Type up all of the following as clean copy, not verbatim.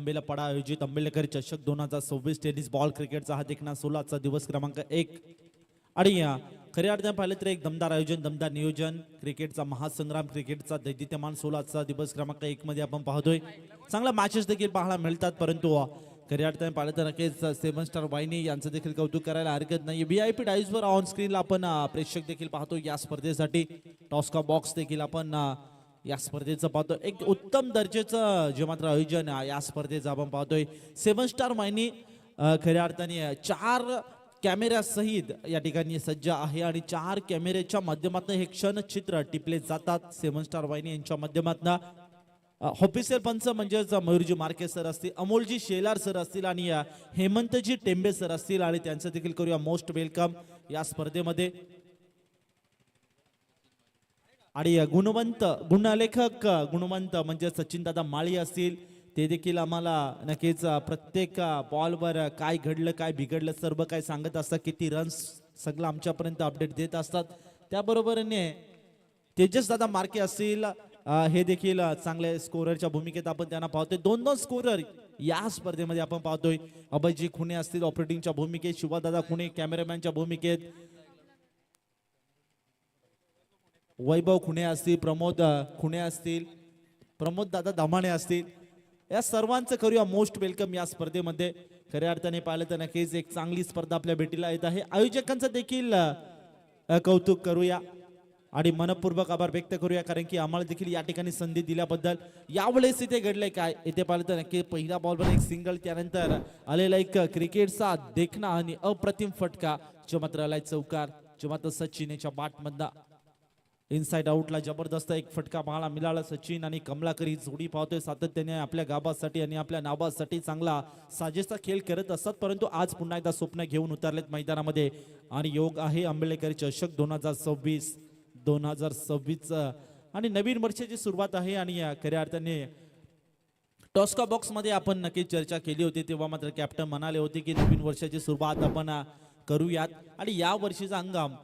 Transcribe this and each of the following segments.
आंबेला पडा आयोजित आंबेडकर चषक 2026 टेनिस बॉल क्रिकेटचा हा देखना 16चा दिवस क्रमांक 1 आणि खऱ्या अर्थाने पाहिलं तर एक दमदार आयोजन दमदार नियोजन क्रिकेटचा महासंग्राम क्रिकेटचा दैदिप्यमान 16चा दिवस क्रमांक 1 मध्ये आपण पाहतोय चांगला मॅचेस देखील पाहायला मिळतात परंतु खऱ्या अर्थाने पाहिलं तर नक्कीच 7 स्टार वाहिनी यांचं देखील कौतुक करायला हरकत नाही VIP डाईजवर ऑन स्क्रीनला आपण प्रेक्षक देखील पाहतो या स्पर्धेसाठी टॉस्का बॉक्स देखील आपण या स्पर्धेचं पाहतो एक उत्तम दर्जाचं जे मात्र आयोजन या स्पर्धेचं आपण पाहतोय 7 स्टार वाहिनी खऱ्या अर्थाने 4 कॅमेरा सहित या ठिकाणी सज्ज आहे आणि 4 कॅमेऱ्याच्या माध्यमातून हे क्षण चित्र टिपले जातात 7 स्टार वाहिनी यांच्या माध्यमातून ऑफिशियल पंच म्हणजेच मयूरजी मार्के सर असतील अमोलजी शेलार सर असतील आणि हेमंतजी टेंबे सर असतील आणि त्यांचं देखील करूया मोस्ट वेलकम या स्पर्धेमध्ये आणि गुणवंत गुणलेखक गुणवंत म्हणजे सचिन दादा माळी असतील ते देखील आम्हाला नक्कीच प्रत्येक बॉलवर काय घडलं काय बिघडलं सर्व काय सांगत असतात किती रन्स सगळं आमच्यापर्यंत अपडेट देत असतात त्याबरोबरने तेजस दादा मार्के असतील हे देखील चांगले स्कोररच्या भूमिकेत आपण त्यांना पाहतोय 2 स्कोरर या स्पर्धेमध्ये आपण पाहतोय अभयजी खुणे असतील ऑपरेटिंगच्या भूमिकेत शिवादादा खुणे कॅमेरामॅनच्या भूमिकेत वैभव खुणे असतील प्रमोद खुणे असतील प्रमोद दादा दमाणे असतील या सर्वांचं करूया मोस्ट वेलकम या स्पर्धेमध्ये खऱ्या अर्थाने पाहिलं तर नक्कीच एक चांगली स्पर्धा आपल्या भेटीला येत आहे आयोजकांचं देखील कौतुक करूया आणि मनपूर्वक आभार व्यक्त करूया कारण की आम्हाला देखील या ठिकाणी संधी दिल्याबद्दल यावेळेस इथे घडलंय काय इथे पाहिलं तर नक्की पहिल्या बॉलवर एक सिंगल त्यानंतर आलेला एक क्रिकेटचा देखना आणि अप्रतिम फटका जो मात्र आलाय चौकार जो मात्र सचिन याच्या बॅटमधला इनसाइड आउटला जबरदस्त एक फटका पाहायला मिळाला सचिन आणि कमलाकर ही जोडी पाहतोय सातत्याने आपल्या गावासाठी आणि आपल्या नावासाठी चांगला साजेसा खेळ करत असतात परंतु आज पुन्हा एकदा स्वप्न घेऊन उतरलेत मैदानामध्ये आणि योग आहे आंबेडकर चषक 2026 आणि नवीन वर्षाची सुरुवात आहे आणि खऱ्या अर्थाने टॉस्का बॉक्स मध्ये आपण नक्की चर्चा केली होती तेव्हा मात्र कॅप्टन म्हणाले होते की नवीन वर्षाची सुरुवात आपण करूयात आणि या वर्षीचा हंगाम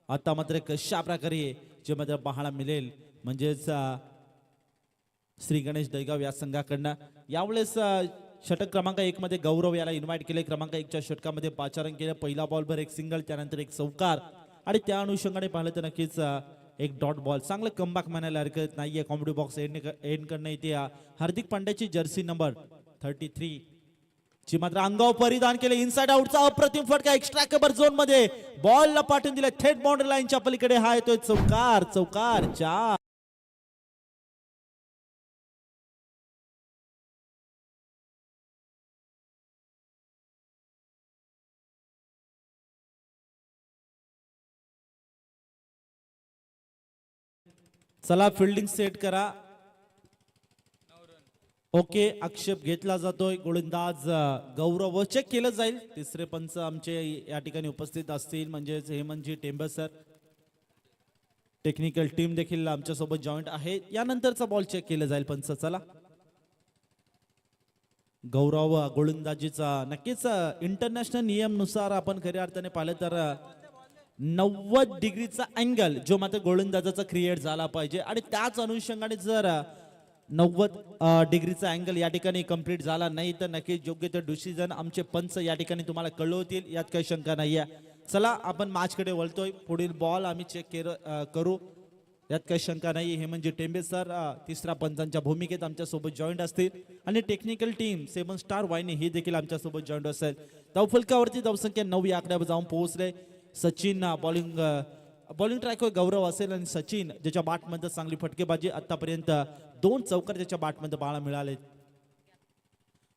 आता मात्र कशा प्रकारे जे मात्र पाहायला मिळेल म्हणजेच श्री गणेश दहीगाव या संघाकडनं यावेळेस षटक क्रमांक 1 मध्ये गौरव याला इन्व्हाइट केले क्रमांक 1 च्या षटकामध्ये पाचारण केलं पहिला बॉलवर एक सिंगल त्यानंतर एक चौकार आणि त्या अनुषंगाने पाहिलं तर नक्कीच एक डॉट बॉल चांगलं कमबॅक म्हणायला हरकत नाहीये कॉमेडी बॉक्स एंड करणं इथे हार्दिक पांड्याची जर्सी नंबर 33 ची मात्र अंगावर परिधान केले इनसाइड आउटचा अप्रतिम फटका एक्स्ट्रा कव्हर झोन मध्ये बॉलला पाठवून दिला थेट बाउंड्री लाईनच्या पलीकडे हा येतोय चौकार चौकार 4 चला फिल्डिंग सेट करा ओके आक्षेप घेतला जातोय गोलंदाज गौरव चेक केलं जाईल तिसरे पंच आमचे या ठिकाणी उपस्थित असतील म्हणजेच Hemantji Tembe sir technical team देखील आमच्या सोबत जॉईंट आहे यानंतरचा बॉल चेक केलं जाईल पंच चला गौरव गोलंदाजीचा नक्कीच इंटरनॅशनल नियमनुसार आपण खऱ्या अर्थाने पाहिलं तर 90 डिग्रीचा अँगल जो मात्र गोलंदाजाचा क्रिएट झाला पाहिजे आणि त्याच अनुषंगाने जर 90 डिग्रीचा अँगल या ठिकाणी कंप्लीट झाला नाही तर नक्कीच योग्य ते डिसिजन आमचे पंच या ठिकाणी तुम्हाला कळवतील यात काही शंका नाहीये चला आपण मॅच कडे वळतोय पुढील बॉल आम्ही चेक करू यात काही शंका नाही हे म्हणजे टेंबे सर तिसऱ्या पंचांच्या भूमिकेत आमच्या सोबत जॉईंट असतील आणि टेक्निकल टीम 7 स्टार वाहिनी ही देखील आमच्या सोबत जॉईंट असेल धावफलकावरती धावसंख्या 9 या आकड्यावर जाऊन पोहोचले सचिन बॉलिंग ट्रॅकवर गौरव असेल आणि सचिन ज्याच्या बॅटमध्ये चांगली फटकेबाजी आतापर्यंत 2 चौकार त्याच्या बॅटमध्ये पाहायला मिळाले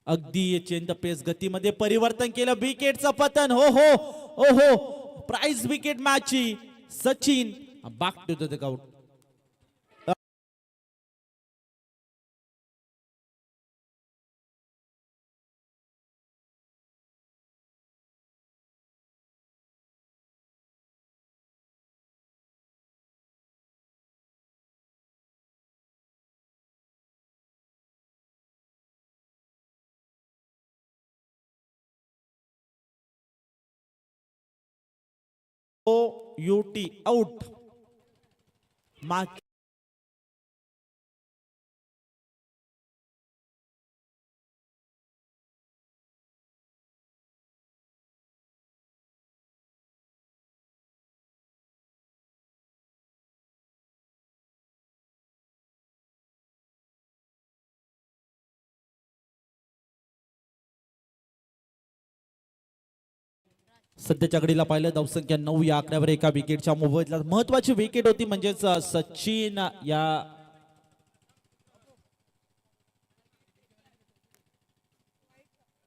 अगदी चेंज पेस गतीमध्ये परिवर्तन केलं विकेटचं पतन हो हो ओ हो प्राइज विकेट मॅचची Sachin back to the out OUT out mark सध्याच्या घडीला पाहिलं धावसंख्या 9 या आकड्यावर एका विकेटच्या मोबदल्यात महत्वाची विकेट होती म्हणजेच सचिन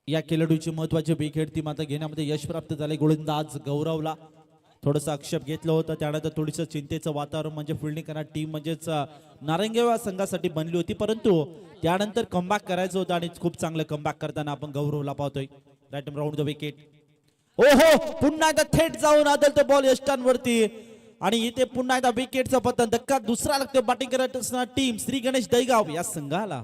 या खेळाडूची महत्वाची विकेट ती मात्र घेण्यामध्ये यश प्राप्त झाले. गोलंदाज गौरवला थोडंसं आक्षेप घेतलं होतं, त्यानंतर थोडंसं चिंतेचं वातावरण म्हणजे फिल्डिंग करणार टीम म्हणजेच नारंगेवा संघासाठी बनली होती, परंतु त्यानंतर कमबॅक करायचं होतं आणि खूप चांगलं कमबॅक करताना आपण गौरवला पाहतोय. Right round the wicket. ओहो, पुन्हा एकदा थेट जाऊन आदलतो बॉल यष्टांवरती आणि इथे पुन्हा एकदा विकेटचा पतन. धक्का दुसरा लागतो बॅटिंग करत असणारा टीम श्री गणेश दहीगाव या संघाला.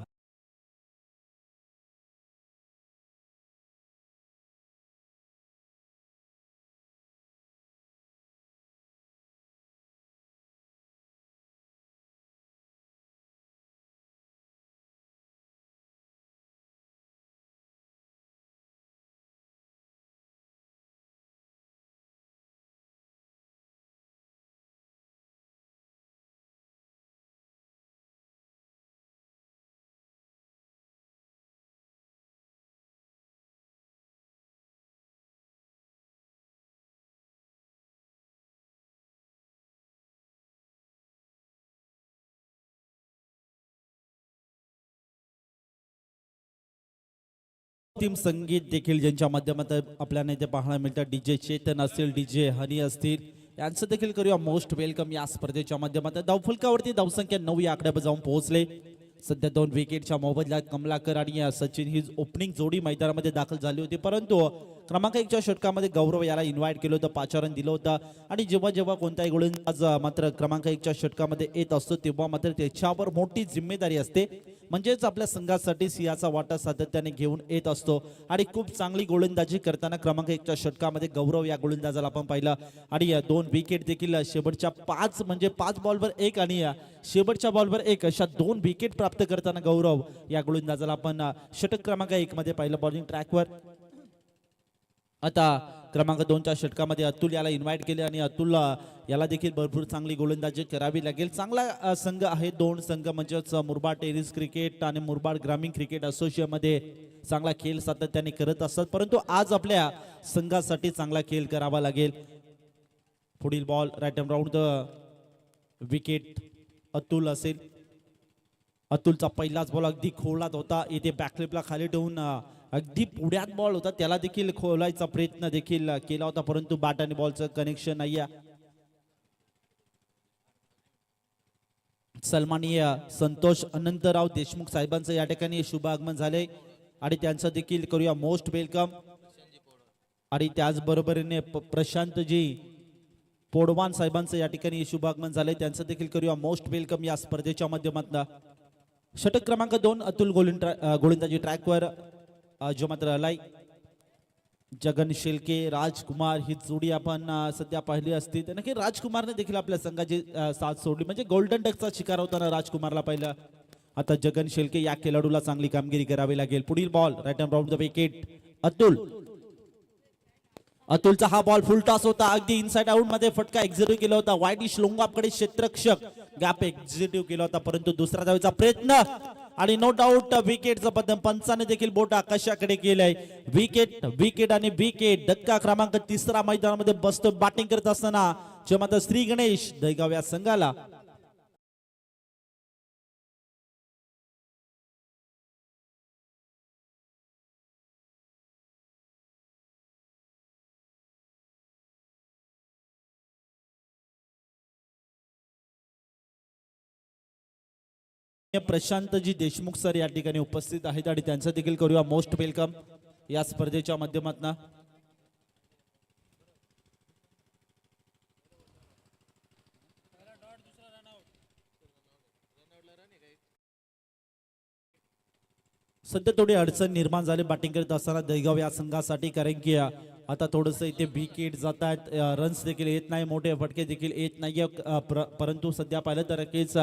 टीम संगीत देखील ज्यांच्या माध्यमातून आपल्याला इथे पाहायला मिळतात, डीजे चेतन असतील, डीजे हनी असतील, यांचं देखील करूया मोस्ट वेलकम या स्पर्धेच्या माध्यमातून. धावफलकावरती धावसंख्या 9 या आकड्यावर जाऊन पोहोचले. सध्या 2 विकेटच्या मोबदल्यात कमलाकर आणि सचिन ही ओपनिंग जोडी मैदानामध्ये दाखल झाली होती, परंतु क्रमांक 1च्या षटकामध्ये गौरव याला इन्व्हाइट केलं होतं, 5 रन दिलं होतं आणि जेव्हा जेव्हा कोणताही गोलंदाज मात्र क्रमांक 1च्या षटकामध्ये येत असतो तेव्हा मात्र त्याच्यावर मोठी जिम्मेदारी असते, म्हणजेच आपल्या संघासाठी सिंहाचा वाटा सातत्याने घेऊन येत असतो आणि खूप चांगली गोलंदाजी करताना क्रमांक 1च्या षटकामध्ये गौरव या गोलंदाजाला आपण पाहिलं आणि 2 विकेट देखील शेवटच्या 5 बॉलवर 1 आणि शेवटच्या बॉलवर 1 अशा 2 विकेट प्राप्त करताना गौरव या गोलंदाजाला आपण षटक क्रमांक 1 मध्ये पाहिलं बॉलिंग ट्रॅकवर. आता क्रमांक 2च्या षटकामध्ये अतुल याला इन्व्हाइट केले आणि अतुल याला देखील भरपूर चांगली गोलंदाजी करावी लागेल. चांगला संघ आहे, 2 संघ म्हणजेच मुरबाड टेनिस क्रिकेट आणि मुरबाड ग्रामीण क्रिकेट असोसिएशन मध्ये चांगला खेळ सातत्याने करत असतात, परंतु आज आपल्या संघासाठी चांगला खेळ करावा लागेल. पुढील ball right round the wicket Atul असेल. अतुलचा पहिलाच बॉल अगदी खोलात होता, इथे बॅकफ्लिपला खाली ठेवून अगदी पुढ्यात बॉल होता, त्याला देखील खोलायचा प्रयत्न देखील केला होता, परंतु बॅट आणि बॉलचं कनेक्शन नाही. सन्माननीय संतोष अनंतराव देशमुख साहेबांचं या ठिकाणी शुभ आगमन झाले आणि त्यांचं देखील करूया मोस्ट वेलकम. आणि त्याचबरोबरीने प्रशांतजी पोडवान साहेबांचं या ठिकाणी शुभ आगमन झाले, त्यांचं देखील करूया मोस्ट वेलकम या स्पर्धेच्या माध्यमातून. षटक क्रमांक 2 अतुल गोलंदाजी ट्रॅकवर जो मात्र आलाय. जगन शेलके राजकुमार ही जोडी आपण सध्या पाहिली असती, नक्की राजकुमारने देखील आपल्या संघाची साथ सोडली, म्हणजे गोल्डन डकचा शिकार होताना राजकुमारला पाहिलं. आता जगन शेलके या खेळाडूला चांगली कामगिरी करावी लागेल. पुढील ball right round the wicket अतुलचा हा बॉल फुल टॉस होता, अगदी इनसाइड आउट मध्ये फटका एक्झिक्यूट केला होता. वाईडिश लोंगापकडे क्षेत्ररक्षक गॅप एक्झिक्यूट केला होता, परंतु दुसरा धावेचा प्रयत्न आणि नो डाऊट विकेटचं पतन. पंचाने देखील बोट आकाशाकडे केलंय. विकेट आणि विकेट. धक्का क्रमांक 3 मैदानामध्ये बसतो बॅटिंग करत असताना जे मात्र श्री गणेश दहीगाव या संघाला. प्रशांतजी देशमुख सर या ठिकाणी उपस्थित आहेत आणि त्यांचं देखील करूया मोस्ट वेलकम या स्पर्धेच्या माध्यमातून. सध्या थोडी अडचण निर्माण झाली बॅटिंग करत असताना दहीगाव या संघासाठी, कारण की आता थोडस इथे विकेट जात आहेत, रन्स देखील येत नाही, मोठे फटके देखील येत नाहीये, परंतु सध्या पाहिलं तर नक्कीच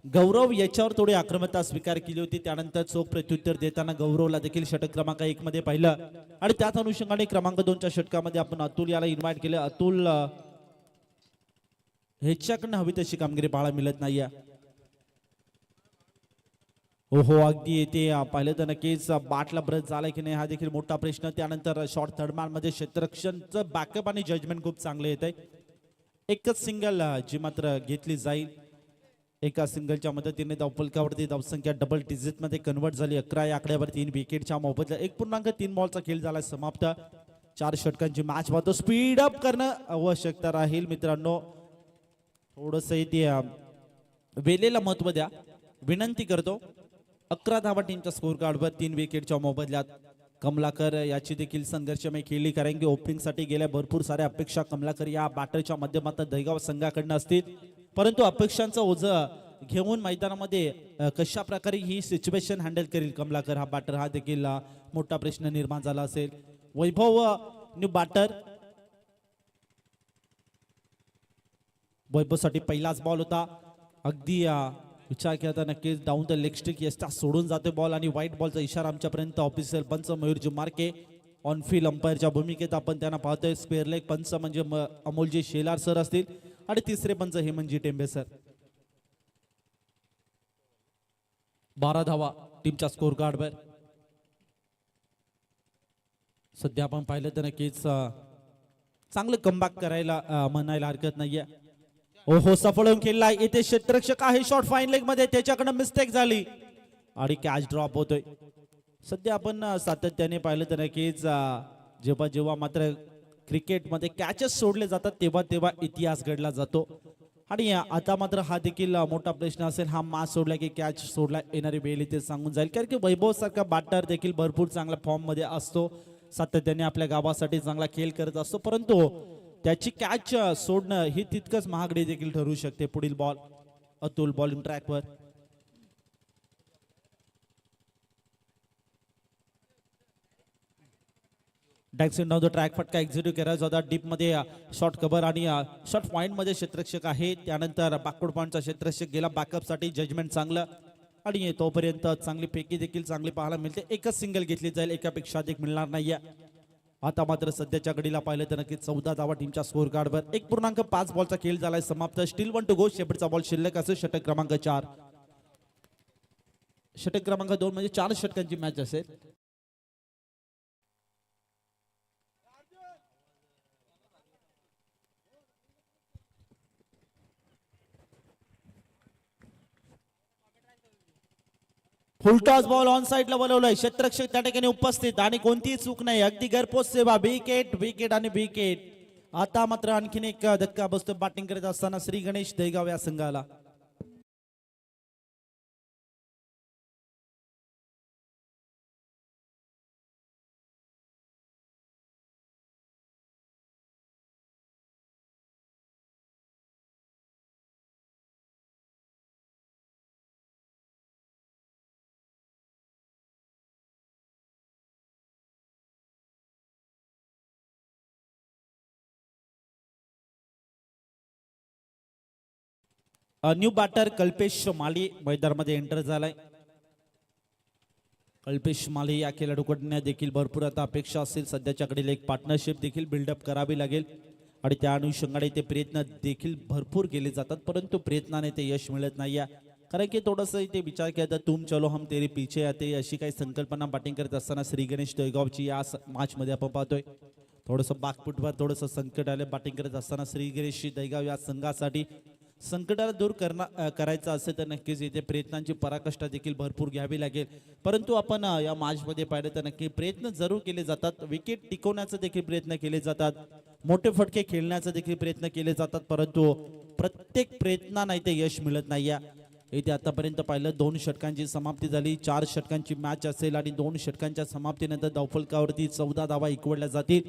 गौरव याच्यावर थोडी आक्रमकता स्वीकार केली होती. त्यानंतर चोख प्रत्युत्तर देताना गौरवला देखील षटक क्रमांक 1 मध्ये पाहिलं आणि त्याच अनुषंगाने क्रमांक 2च्या षटकामध्ये आपण अतुल याला इन्व्हाइट केलं. अतुल ह्याच्याकडनं हवी तशी कामगिरी पाहायला मिळत नाहीये. हो हो अगदी येते पाहिलं तर नक्कीच बाटला ब्रश झालाय की नाही हा देखील मोठा प्रश्न. त्यानंतर शॉर्ट थर्ड मॅन मध्ये क्षेत्ररक्षणचं बॅकअप आणि जजमेंट खूप चांगले येत आहे. एकच सिंगल जी मात्र घेतली जाईल. एका सिंगलच्या मदतीने धावफलकावरती धावसंख्या डबल डिजिट मध्ये कन्वर्ट झाली. 11 या आकड्यावर 3 विकेटच्या मोबदल्यात 1.3 बॉलचा खेळ झाला समाप्त. 4 षटकांची मॅच पाहतो. स्पीड अप करणं आवश्यकता राहील मित्रांनो. थोडस इथे वेळेला महत्व द्या विनंती करतो. 11 धावा टीमच्या स्कोर कार्डवर 3 विकेटच्या मोबदल्यात. कमलाकर याची देखील संघर्षमय खेळली कारण की ओपनिंग साठी गेल्या भरपूर साऱ्या अपेक्षा कमलाकर या बॅटरच्या माध्यमातून दहीगाव संघाकडनं असतील. परंतु अपेक्षांचं ओझं घेऊन मैदानामध्ये कशा प्रकारे ही सिच्युएशन हँडल करेल कमलाकर हा बॅटर हा देखील मोठा प्रश्न निर्माण झाला असेल. वैभव न्यू बॅटर. वैभवसाठी पहिलाच बॉल होता. अगदी विचार केला तर नक्कीच डाऊन द लेग स्टिक यस्टा सोडून जाते बॉल आणि व्हाईट बॉलचा इशारा आमच्यापर्यंत ऑफिशियल पंच मयूरजी मार्के ऑन फील्ड अंपायरच्या भूमिकेत आपण त्यांना पाहतोय. स्क्वेअर लेग पंच म्हणजे अमोलजी शेलार सर असतील आणि तिसरे पंच हेमंतजी टेंबे सर. 12 धावा टीमच्या स्कोर कार्डवर. सध्या आपण पाहिलं तर नक्कीच चांगलं कमबॅक करायला म्हणायला हरकत नाहीये. ओहो सफळ होऊन खेळला. इथे क्षेत्ररक्षक आहे शॉर्ट फाईन लेग मध्ये त्याच्याकडनं मिस्टेक झाली आणि कॅच ड्रॉप होतोय. सध्या आपण सातत्याने पाहिलं तर नक्कीच जेव्हा जेव्हा मात्र क्रिकेटमध्ये कॅचेस सोडले जातात तेव्हा तेव्हा इतिहास घडला जातो. आणि आता मात्र हा देखील मोठा प्रश्न असेल. हा मास सोडला की कॅच सोडला येणारी वेळ इथे सांगून जाईल कारण की वैभव सारखा बॅटर देखील भरपूर चांगल्या फॉर्म मध्ये असतो. सातत्याने आपल्या गावासाठी चांगला खेळ करत असतो. परंतु त्याची कॅच सोडणं ही तितकंच महागडी देखील ठरू शकते. पुढील बॉल अतुल बॉलिंग ट्रॅकवर. डॅक्सन डाऊन द ट्रॅक फटका एक्झिक्यूट करायचा होता. डीप मध्ये शॉर्ट कव्हर आणि शॉर्ट पॉइंट मध्ये क्षेत्ररक्षक आहे. त्यानंतर बॅकवर्ड पॉइंटचा क्षेत्ररक्षक गेला बॅकअप साठी. जजमेंट चांगलं आणि तोपर्यंत चांगली फेकी देखील चांगली पाहायला मिळते. एकच सिंगल घेतली जाईल एकापेक्षा अधिक मिळणार नाहीये. आता मात्र सध्याच्या घडीला पाहिलं तर नक्की 14 धावा टीमच्या स्कोर कार्डवर. 1.5 बॉलचा खेळ झालाय समाप्त. Still 1 to go. शेवटचा बॉल शिल्लक असेल. षटक क्रमांक 4. षटक क्रमांक 2 म्हणजे 4 षटकांची मॅच असेल. फुलटॉस बॉल ऑन साइडला बनवलाय. क्षेत्ररक्षक त्या ठिकाणी उपस्थित आणि कोणतीही चूक नाही. अगदी घरपोच सेवा. विकेट विकेट आणि विकेट. आता मात्र आणखीन एक धक्का बसतो बॅटिंग करत असताना श्री गणेश दहीगाव या संघाला. न्यू बॅटर कल्पेश माली मैदानामध्ये एंटर झालाय. कल्पेश माली या खेळाडूकडनं देखील भरपूर आता अपेक्षा असेल. सध्याच्या घडीला एक पार्टनरशिप देखील बिल्डअप करावी लागेल आणि त्या अनुषंगाने ते प्रयत्न देखील भरपूर केले जातात. परंतु प्रयत्नाने ते यश मिळत नाही. कारण की थोडंसं इथे विचार केला तर तुम चलो हम तेरे पीछे आते अशी काही संकल्पना बॅटिंग करत असताना श्री गणेश दहीगावची या मॅच मध्ये आपण पाहतोय. थोडंसं बॅकफुटवर थोडंसं संकट आलं बॅटिंग करत असताना श्री गणेश दहीगाव या संघासाठी. संकटाला दूर करायचं असेल तर नक्कीच इथे प्रयत्नांची पराकाष्ठा देखील भरपूर घ्यावी लागेल. परंतु आपण या मॅच मध्ये पाहिलं तर नक्की प्रयत्न जरूर केले जातात. विकेट टिकवण्याचे देखील प्रयत्न केले जातात. मोठे फटके खेळण्याचे देखील प्रयत्न केले जातात. परंतु प्रत्येक प्रयत्नांना इथे यश मिळत नाही. इथे आतापर्यंत पाहिलं 2 षटकांची समाप्ती झाली. 4 षटकांची मॅच असेल आणि 2 षटकांच्या समाप्तीनंतर धावफलकावरती 14 धावा इकवल्या जातील.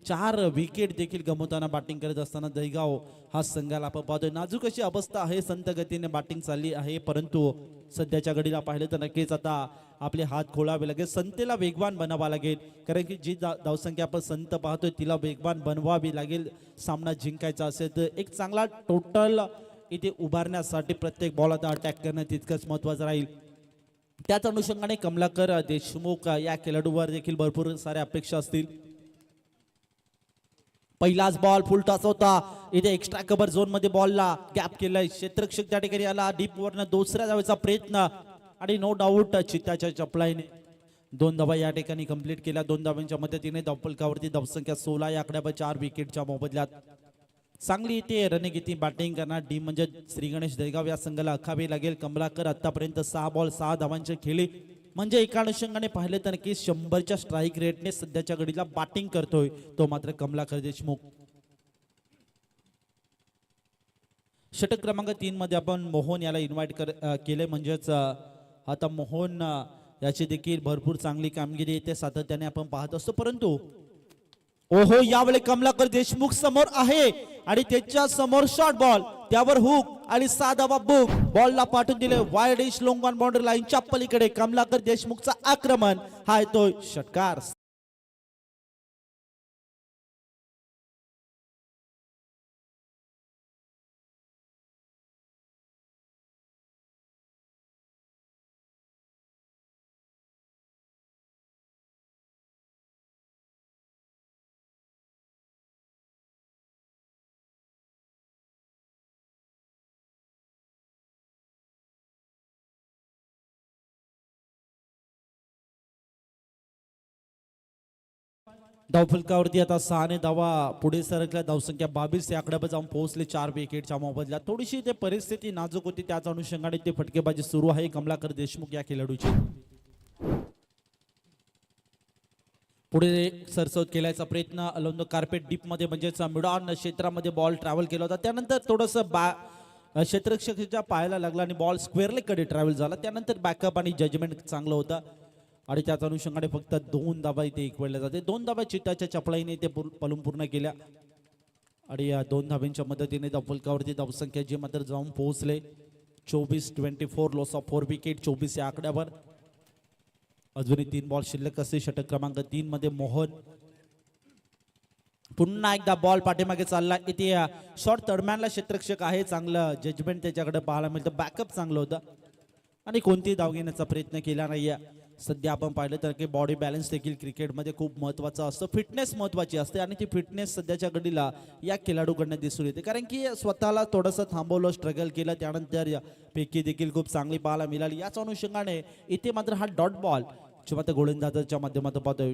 4 विकेट देखील गमवताना बॅटिंग करत असताना दहीगाव हा संघाला आपण पाहतोय. नाजूक अशी अवस्था आहे. संत गतीने बॅटिंग चालली आहे. परंतु सध्याच्या घडीला पाहिलं तर नक्कीच आता आपले हात खोलावे लागेल. संतेला वेगवान बनवावा लागेल. कारण की जी धावसंख्या आपण संत पाहतोय तिला वेगवान बनवावी लागेल. सामना जिंकायचा असेल तर एक चांगला टोटल इथे उभारण्यासाठी प्रत्येक बॉल आता अटॅक करणं तितकंच महत्वाचं राहील. त्याच अनुषंगाने कमलाकर देशमुख या खेळाडूवर देखील भरपूर साऱ्या अपेक्षा असतील. पहिलाच बॉल फुल टॉस होता. इथे एक्स्ट्रा कव्हर झोन मध्ये बॉलला गॅप केलाय. क्षेत्ररक्षक त्या ठिकाणी आला. डीप वरनं दुसऱ्या धावेचा प्रयत्न आणि नो डाऊट चित्ताच्या चपलाईने 2 धावा या ठिकाणी कंप्लीट केल्या. 2 धावांच्या मदतीने धावफलकावरती धावसंख्या 16 या आकड्यावर 4 विकेटच्या मोबदल्यात चांगली इथे रनिंग इथे बॅटिंग करणार टीम म्हणजे श्री गणेश दहेगाव या संघाला अखावी लागेल. कमलाकर आतापर्यंत 6 बॉल 6 धावांचे खेळले म्हणजे एका अनुषंगाने पाहिले तर नक्की 100च्या स्ट्राईक रेटने सध्याच्या घडीला बॅटिंग करतोय तो मात्र कमलाकर देशमुख. षटक क्रमांक 3 मध्ये आपण मोहन याला इन्व्हाइट केले म्हणजेच आता मोहन याची देखील भरपूर चांगली कामगिरी येते सातत्याने आपण पाहत असतो. परंतु ओहो यावेळी कमलाकर देशमुख समोर आहे आणि त्याच्या समोर शॉर्ट बॉल त्यावर हुक आणि साधा बुक बॉलला पाठवून दिले वाईड इश लॉंग ऑन बाउंड्री लाईनच्या पलीकडे. कमलाकर देशमुखचा आक्रमण हा येतोय षटकार. धावफलकावरती आता 6 धावा पुढे सरकल्या. धावसंख्या 22 या आकड्यावर जाऊन पोहोचले 4 विकेटच्या मोबदल्यात. थोडीशी ते परिस्थिती नाजूक होती त्याच अनुषंगाने ते फटकेबाजी सुरू आहे कमलाकर देशमुख या खेळाडूची. पुढे सरसवत केल्याचा प्रयत्न अलोन द कार्पेट डीप मध्ये म्हणजेच मिड ऑन क्षेत्रामध्ये बॉल ट्रॅव्हल केला होता. त्यानंतर थोडस क्षेत्ररक्षकाच्या पायाला लागला आणि बॉल स्क्वेअरले कडे ट्रॅव्हल झाला. त्यानंतर बॅकअप आणि जजमेंट चांगलं होतं आणि त्याच अनुषंगाने फक्त 2 धावा इथे इकवल्या जाते. 2 धावा चित्ताच्या चपळाईने ते पलून पूर्ण केल्या आणि या 2 धावांच्या मदतीने धावफलकावरती धावसंख्या जी मात्र जाऊन पोहोचले 24-24 लॉस ऑफ 4 विकेट 24 या आकड्यावर. अजूनही 3 बॉल शिल्लक असते. षटक क्रमांक 3 मध्ये मोहन पुन्हा एकदा बॉल पाठीमागे चालला. इथे शॉर्ट थर्डमॅनला क्षेत्ररक्षक आहे चांगलं जजमेंट त्याच्याकडे पाहायला मिळतं. बॅकअप चांगलं होतं आणि कोणतीही धाव घेण्याचा प्रयत्न केला नाही. सध्या आपण पाहिलं तर की बॉडी बॅलन्स देखील क्रिकेटमध्ये खूप महत्त्वाचं असतं. फिटनेस महत्त्वाची असते आणि ती फिटनेस सध्याच्या घडीला या खेळाडूकडनं दिसून येते कारण की स्वतःला थोडंसं थांबवलं स्ट्रगल केलं त्यानंतर पैकी देखील खूप चांगली पाहायला मिळाली. याच अनुषंगाने इथे मात्र हा डॉट बॉल जेव्हा गोलंदाजाच्या माध्यमातून पाहतोय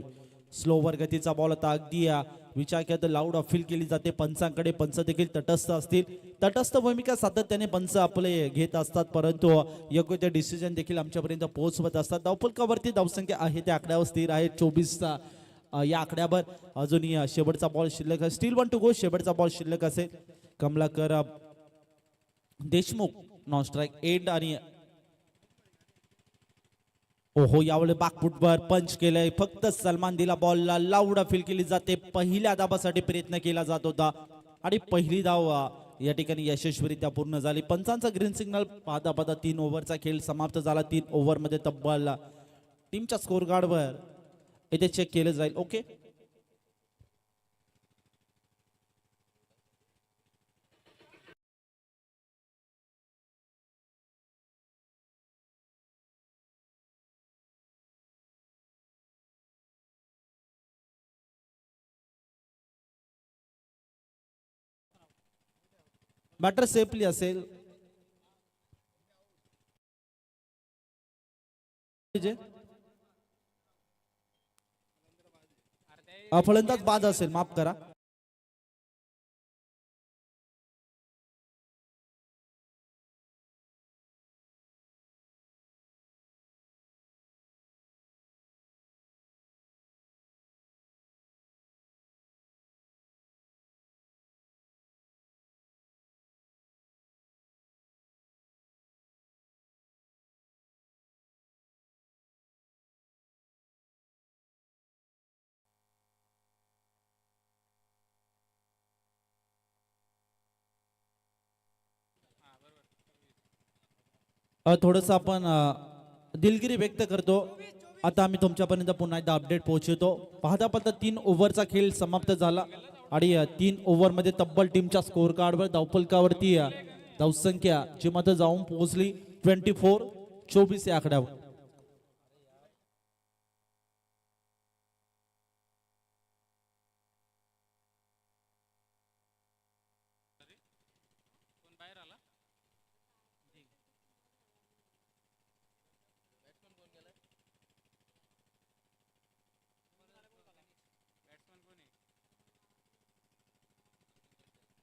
स्लोवर गतीचा बॉल होता. अगदी विचार केला तर लाऊड अपील केली जाते पंचांकडे. पंच देखील तटस्थ असतील. तटस्थ भूमिका सातत्याने पंच आपले घेत असतात परंतु योग्य ते डिसिजन देखील आमच्यापर्यंत पोहोचवत असतात. धावफलकावरती धावसंख्या आहे त्या आकड्यावर स्थिर आहे 24 या आकड्यावर. अजूनही शेवटचा बॉल शिल्लक स्टील 1 टू गो. शेवटचा बॉल शिल्लक असेल. Kamalakar Deshmukh non strike end आणि ओहो यावेळी बाकफुटवर पंच केलंय. फक्त सलमान दिला बॉलला लाऊड अपील केली जाते. पहिल्या धावासाठी प्रयत्न केला जात होता आणि पहिली धाव या ठिकाणी यशस्वीरित्या पूर्ण झाली. पंचांचा ग्रीन सिग्नल पाहता पाहता 3 ओव्हरचा खेळ समाप्त झाला. 3 ओव्हरमध्ये तब्बल टीमच्या स्कोर कार्डवर इथे चेक केलं जाईल. ओके बॅटर सेफली असेल. फलंदाज बाद असेल माफ करा. थोडंसं आपण दिलगिरी व्यक्त करतो. आता आम्ही तुमच्यापर्यंत पुन्हा एकदा अपडेट पोहोचवतो. पाहता पाहता 3 ओव्हरचा खेळ समाप्त झाला आणि 3 ओव्हरमध्ये तब्बल टीमच्या स्कोर कार्डवर धावफलकावरती धावसंख्या जी मात्र जाऊन पोहोचली 24-24 या आकड्यावर.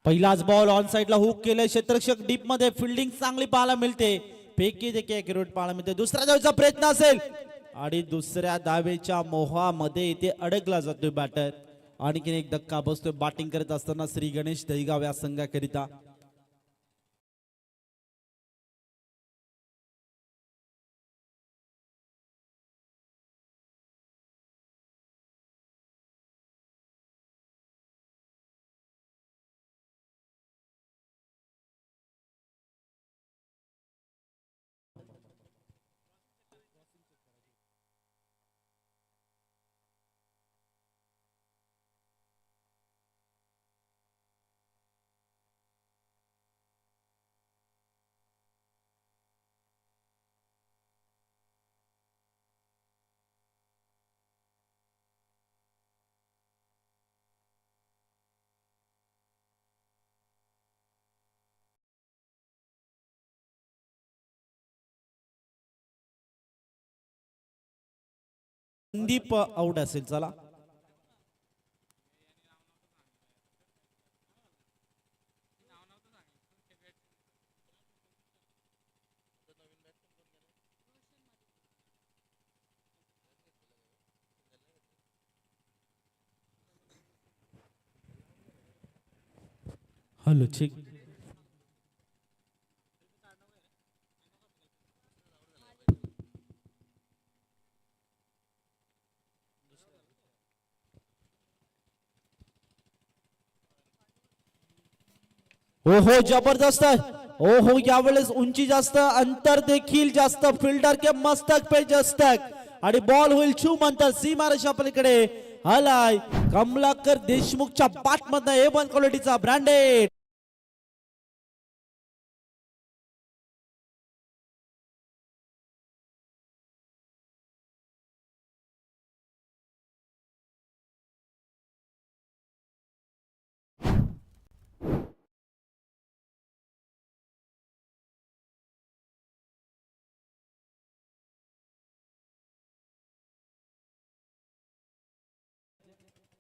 पहिलाच बॉल ऑन साइडला हुक केले क्षेत्ररक्षक डीप मध्ये फिल्डिंग चांगली पाहायला मिळते पैकी देखील ॲक्युरेट पाहायला मिळते दुसऱ्या धावेचा प्रयत्न असेल आणि दुसऱ्या धावेच्या मोहामध्ये इथे अडकला जातोय बॅटर आणखीन एक धक्का बसतोय बॅटिंग करत असताना श्री गणेश दहीगाव या संघाकरिता संदीप आउट असेल चला हॅलो ठीक हो हो जबरदस्त हो हो यावेळेस उंची जास्त अंतर देखील जास्त फिल्डर के मस्तक पे जस्तक आणि बॉल होईल छूम अंतर सीमारेषा पलीकडे हलाय कमलाकर देशमुखच्या बॅट मधनं A1 क्वालिटीचा ब्रँडेड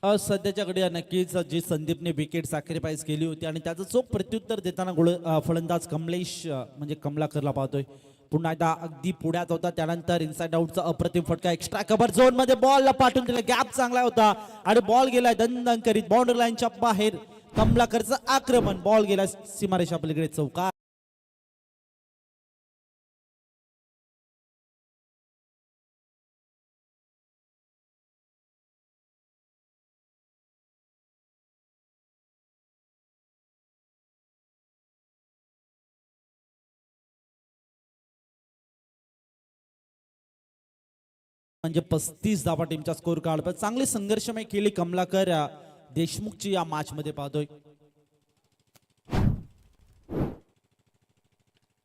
सध्याच्या घडी नक्कीच जी संदीपने विकेट सॅक्रिफाईस केली होती आणि त्याचं चोख प्रत्युत्तर देताना फलंदाज कमलेश म्हणजे कमलाकरला पाहतोय पुन्हा एकदा अगदी पुढ्यात होता त्यानंतर इनसाइड आउटचा अप्रतिम फटका एक्स्ट्रा कव्हर झोन मध्ये बॉलला पाठवून दिला गॅप चांगला होता आणि बॉल गेलाय दणदण करीत बाउंड्री लाईनच्या बाहेर कमलाकरचं आक्रमण बॉल गेला सीमारेषा पलीकडे चौकार म्हणजे 35 धावा टीमचा स्कोर कार्ड चांगली संघर्षमय केली कमलाकर देशमुखची या मॅच मध्ये पाहतोय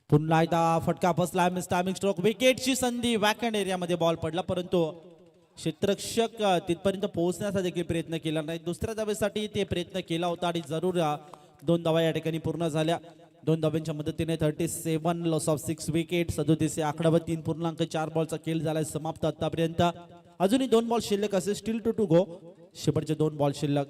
पुन्हा एकदा फटका बसला मिस्टामिक स्ट्रोक विकेटची संधी वॅकंड एरियामध्ये बॉल पडला परंतु क्षेत्ररक्षक तिथपर्यंत पोहोचण्याचा देखील प्रयत्न केला नाही दुसऱ्या धावेसाठी ते प्रयत्न केला होता आणि जरूर 2 धावा या ठिकाणी पूर्ण झाल्या 2 धावांच्या मदतीने 37 लॉस ऑफ 6 विकेट 37 आकडावर 3.4 बॉलचा खेळ झालाय समाप्त आतापर्यंत अजूनही 2 बॉल शिल्लक असे स्टील टू गो शेवटचे 2 बॉल शिल्लक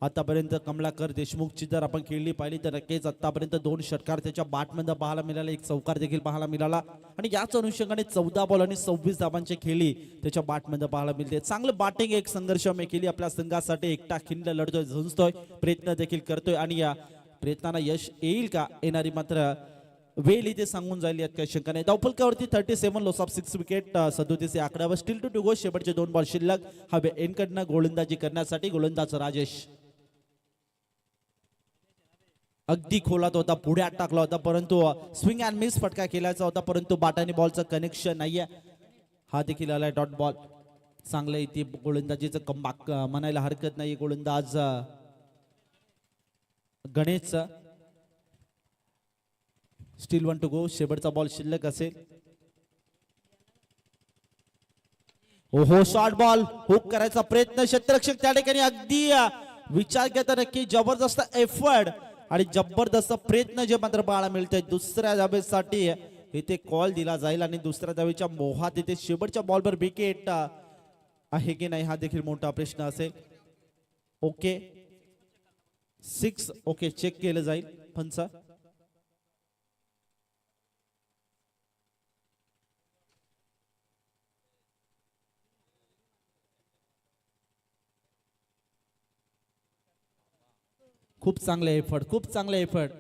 आतापर्यंत कमलाकर देशमुखची जर आपण खेळली पाहिली तर नक्कीच आतापर्यंत 2 षटकार त्याच्या बॅटमध्ये पाहायला मिळाला एक चौकार देखील पाहायला मिळाला आणि याच अनुषंगाने 14 बॉल आणि 26 धावांची खेळी त्याच्या बॅटमध्ये पाहायला मिळते चांगलं बॅटिंग एक संघर्षमय केली आपल्या संघासाठी एकटा खिंड लढतोय झुंजतोय प्रयत्न देखील करतोय आणि या प्रयत्नांना यश येईल का येणारी मात्र वेळ इथे सांगून जाईल यात काही शंका नाही धावफलकावरती 37 लॉस ऑफ 6 विकेट 37 आकड्यावर स्टील टू गो शेवटचे 2 बॉल शिल्लक हवे एनकडनं गोलंदाजी करण्यासाठी गोलंदाज राजेश अगदी खोलात होता पुढ्यात टाकला होता परंतु स्विंग अँड मिस फटका केल्याचा होता परंतु बाटाने बॉलचं कनेक्शन नाहीये हा देखील आलाय डॉट बॉल चांगलं इथे गोलंदाजीचं कमबॅक म्हणायला हरकत नाही गोलंदाज गणेश स्टील 1 टू गो शेवटचा बॉल शिल्लक असेल ओहो शॉर्ट बॉल हुक करायचा प्रयत्न क्षेत्ररक्षक त्या ठिकाणी अगदी विचार घेता नक्की जबरदस्त एफर्ट आणि जबरदस्त प्रयत्न जे मात्र पाहायला मिळते दुसऱ्या धावेसाठी इथे कॉल दिला जाईल आणि दुसऱ्या धावेच्या मोहात इथे शेवटच्या बॉलवर विकेट आहे की नाही हा देखील मोठा प्रश्न असेल ओके सिक्स ओके चेक केलं जाईल पंच. खूप चांगले एफर्ट, खूप चांगले एफर्ट.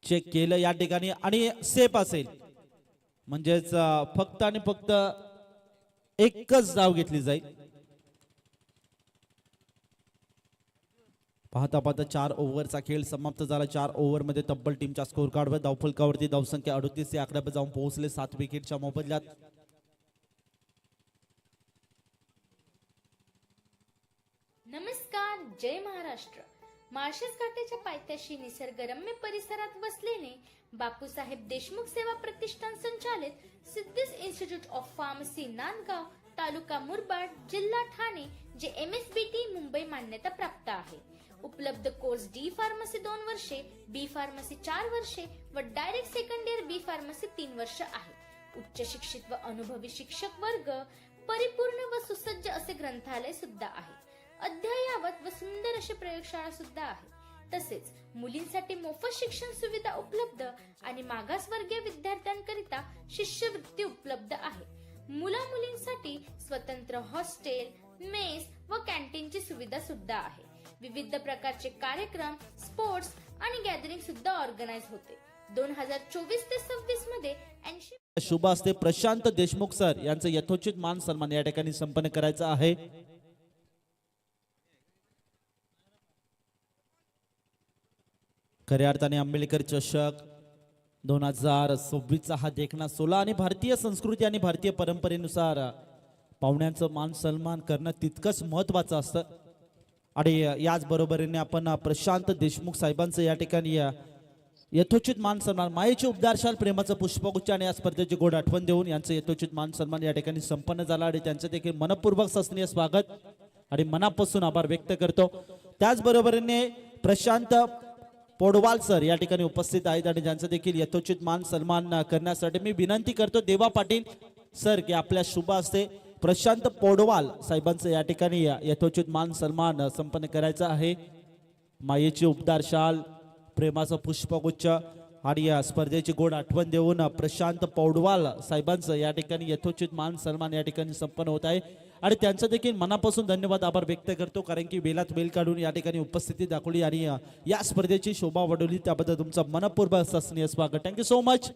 चेक केलं या ठिकाणी आणि सेफ असेल म्हणजेच फक्त आणि फक्त एकच धाव घेतली जाईल. पाहता पाहता 4 ओव्हरचा खेळ समाप्त झाला. 4 ओव्हरमध्ये तब्बल टीमच्या स्कोर कार्डवर धावफलकावरती धावसंख्या 38 या आकड्यावर जाऊन पोहोचले 7 विकेटच्या मोबदल्यात. नमस्कार, जय महाराष्ट्र. माळशेज घाटाच्या पायथ्याशी निसर्गरम्य परिसरात वसलेले बापूसाहेब देशमुख सेवा प्रतिष्ठान संचालित Siddhesh institute of pharmacy Nandgaon, तालुका मुरबाड, जिल्हा ठाणे, जे MSBT मुंबई मान्यता प्राप्त आहे. उपलब्ध कोर्स डी फार्मसी 2 वर्षे, बी फार्मसी 4 वर्षे व डायरेक्ट सेकंड इयर बी फार्मसी 3 वर्ष आहे. उच्च शिक्षित व अनुभवी शिक्षक वर्ग, परिपूर्ण व सुसज्ज असे ग्रंथालय सुद्धा आहे. अद्ययावत व सुंदर अशी प्रयोगशाळा सुद्धा आहे. तसेच मुलींसाठी मोफत शिक्षण सुविधा उपलब्ध आणि मागासवर्गीय विद्यार्थ्यांकरिता शिष्यवृत्ती उपलब्ध आहे. मुला मुलींसाठी स्वतंत्र हॉस्टेल, मेस व कॅन्टीनची सुविधा सुद्धा आहे. विविध प्रकारचे कार्यक्रम, स्पोर्ट्स आणि गॅदरिंग सुद्धा ऑर्गनाइज होते. 2024 ते 26 मध्ये 80 शुभ असते प्रशांत देशमुख सर यांचं यथोचित मान सन्मान या ठिकाणी संपन्न करायचा आहे. खऱ्या अर्थाने आंबेडकर चषक 2026 हा देखणा सोहळा आणि भारतीय संस्कृती आणि भारतीय परंपरेनुसार पाहुण्यांचं मान सन्मान करणं तितकंच महत्वाचं असतं. आणि याच बरोबरीने आपण प्रशांत देशमुख साहेबांचं या ठिकाणी यथोचित मान सन्मान, मायेचे उपदारशाल, प्रेमाचं पुष्पगुच्छ आणि या स्पर्धेची गोड आठवण देऊन यांचं यथोचित मान सन्मान या ठिकाणी संपन्न झाला आणि त्यांचं देखील मनपूर्वक सस्नीय स्वागत आणि मनापासून आभार व्यक्त करतो. त्याचबरोबरीने प्रशांत पोडवाल सर या ठिकाणी उपस्थित आहेत आणि ज्यांचं देखील यथोचित मान सन्मान करण्यासाठी मी विनंती करतो देवा पाटील सर की आपल्या शुभ हस्ते प्रशांत पोडवाल साहेबांचं या ठिकाणी यथोचित मान सन्मान संपन्न करायचा आहे. मायेची उपदार शाल, प्रेमाचं पुष्पगुच्छ आणि या स्पर्धेची गोड आठवण देऊन प्रशांत पौडवाल साहेबांचं या ठिकाणी यथोचित मान सन्मान या ठिकाणी संपन्न होत आहे आणि त्यांचं देखील मनापासून धन्यवाद आभार व्यक्त करतो कारण की वेलात वेल काढून या ठिकाणी उपस्थिती दाखवली आणि या स्पर्धेची शोभा वाढवली. त्याबद्दल तुमचं मनपूर्वक सस्नीय स्वागत. Thank you so much.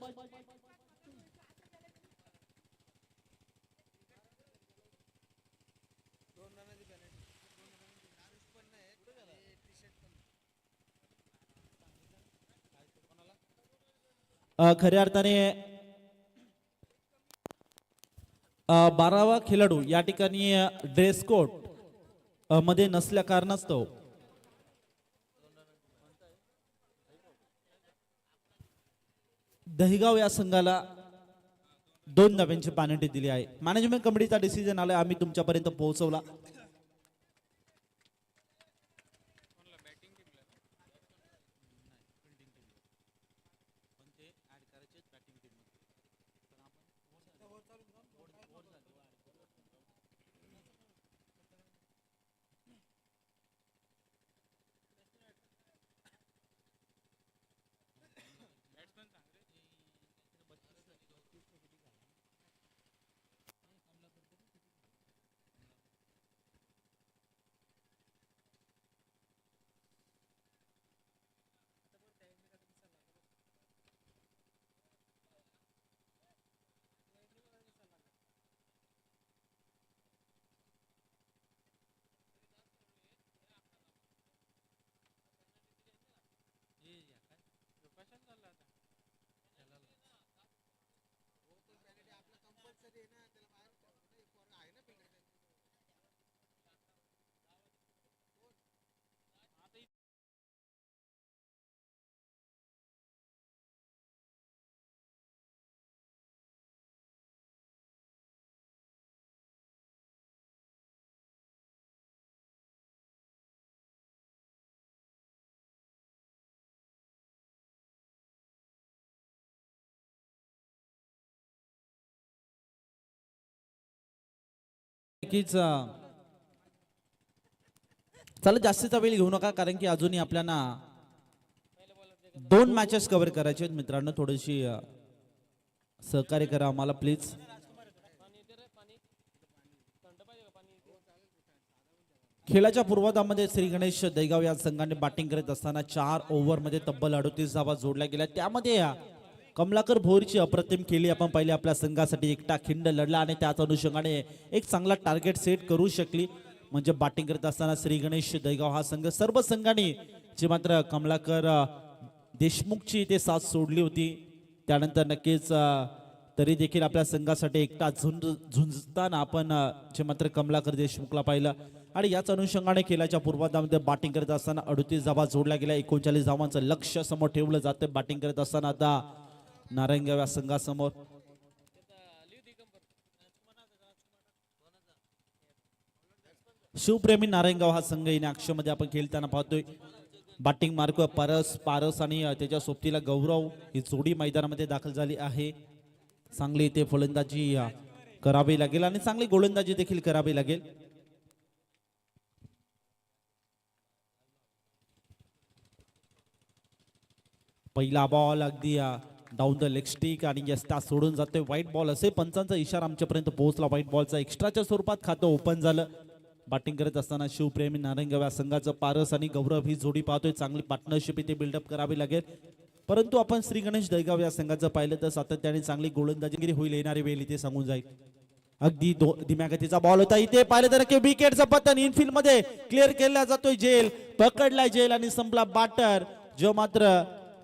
खऱ्या अर्थाने 12वा खेळाडू या ठिकाणी ड्रेस कोड मध्ये नसल्या कारणास्तव दहिगाव या संघाला 2 धावांची पेनल्टी दिली आहे. मॅनेजमेंट कमिटीचा डिसिजन आला, आम्ही तुमच्यापर्यंत पोहोचवला. चला जास्तीचा वेळ घेऊ नका, कारण की अजूनही आपल्याला 2 मॅचेस कव्हर करायचे आहेत मित्रांनो. थोडीशी सहकार्य करा आम्हाला प्लीज. खेळाच्या पूर्वार्धामध्ये श्री गणेश दैगाव या संघाने बॅटिंग करत असताना 4 ओव्हरमध्ये तब्बल 38 धावा जोडल्या गेल्या. त्यामध्ये कमलाकर भोरची अप्रतिम खेळी आपण पाहिली. आपल्या संघासाठी एकटा खिंड लढला आणि त्याच अनुषंगाने एक चांगला टार्गेट सेट करू शकली. म्हणजे बॅटिंग करत असताना श्री गणेश दैगाव हा संघ सर्व संघांनी जी मात्र कमलाकर देशमुखची ते साथ सोडली होती. त्यानंतर नक्कीच तरी देखील आपल्या संघासाठी एकटा झुंजताना आपण जे मात्र कमलाकर देशमुखला पाहिलं. आणि याच अनुषंगाने खेळाच्या पूर्वार्धामध्ये बॅटिंग करत असताना 38 धावा जोडल्या गेल्या. 39 धावांचं लक्ष समोर ठेवलं जातं बॅटिंग करत असताना आता नारायणगाव या संघासमोर. शिवप्रेमी नारायणगाव हा संघ येणे अक्षमध्ये आपण खेळताना पाहतोय. बॅटिंग मार्क पारस आणि त्याच्या सोबतीला गौरव ही जोडी मैदानामध्ये दाखल झाली आहे. चांगली इथे फलंदाजी करावी लागेल आणि चांगली गोलंदाजी देखील करावी लागेल. पहिला बॉल अगदी डाऊन द लेग स्टिक आणि यस्ता सोडून जातोय. व्हाईट बॉल असे पंचांचा इशारा आमच्यापर्यंत पोहोचला. व्हाईट बॉलचा एक्स्ट्राच्या स्वरूपात खातं ओपन झालं. बॅटिंग करत असताना शिवप्रेमी नारायणगाव या संघाचं पारस आणि गौरव ही जोडी पाहतोय. चांगली पार्टनरशिप इथे बिल्डअप करावी लागेल. परंतु आपण श्री गणेश दैगाव या संघाचं पाहिलं तर सातत्याने चांगली गोलंदाजी होईल. येणारी वेळ इथे सांगून जाईल. अगदी धीम्या गतीचा बॉल होता. इथे पाहिलं तर की विकेटचं पतन इनफिल्ड मध्ये क्लिअर केला जातोय. जेल पकडलाय जेल आणि संपला बॅटर. जो मात्र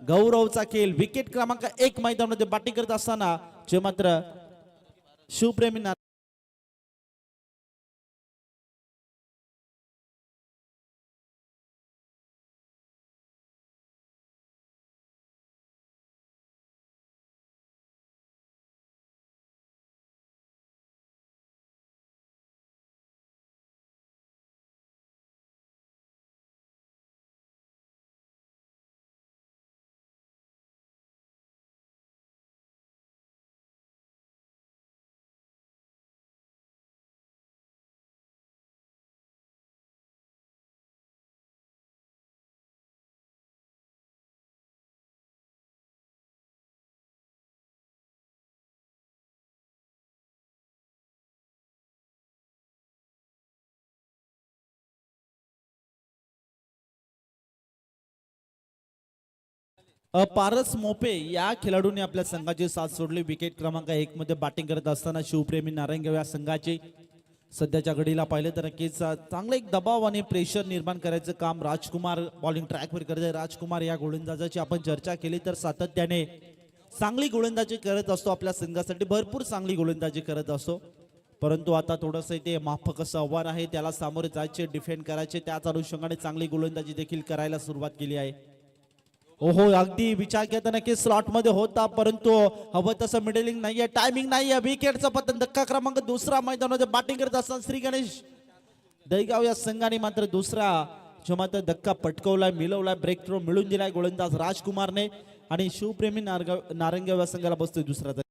गौरवचा खेळ विकेट क्रमांक 1 मैदानामध्ये बॅटिंग करत असताना जे मात्र शिवप्रेमी पारस मोपे या खेळाडूने आपल्या संघाची साथ सोडली. विकेट क्रमांक 1 मध्ये बॅटिंग करत असताना शिवप्रेमी नारायणगाव या संघाची सध्याच्या घडीला पाहिलं तर नक्कीच चांगलं एक दबाव आणि प्रेशर निर्माण करायचं काम राजकुमार बॉलिंग ट्रॅकवर करत आहे. राजकुमार या गोलंदाजाची आपण चर्चा केली तर सातत्याने चांगली गोलंदाजी करत असतो. आपल्या संघासाठी भरपूर चांगली गोलंदाजी करत असतो. परंतु आता थोडंसं ते माफक असं आव्हान आहे. त्याला सामोरे जायचे, डिफेंड करायचे. त्याच अनुषंगाने चांगली गोलंदाजी देखील करायला सुरुवात केली आहे. ओहो अगदी विचार केला नक्की स्लॉट मध्ये होता, परंतु हवं तसं मिडलिंग नाहीये, टायमिंग नाहीये. विकेटचा पतन धक्का क्रमांक 2 मैदानामध्ये बॅटिंग करत असताना श्री गणेश दैगाव या संघाने मात्र दुसरा जो मात्र धक्का पटकवलाय, मिळवलाय, ब्रेक थ्रो मिळून दिलाय गोलंदाज राजकुमारने आणि शिवप्रेमी नारायणगाव या संघाला बसतोय दुसरा.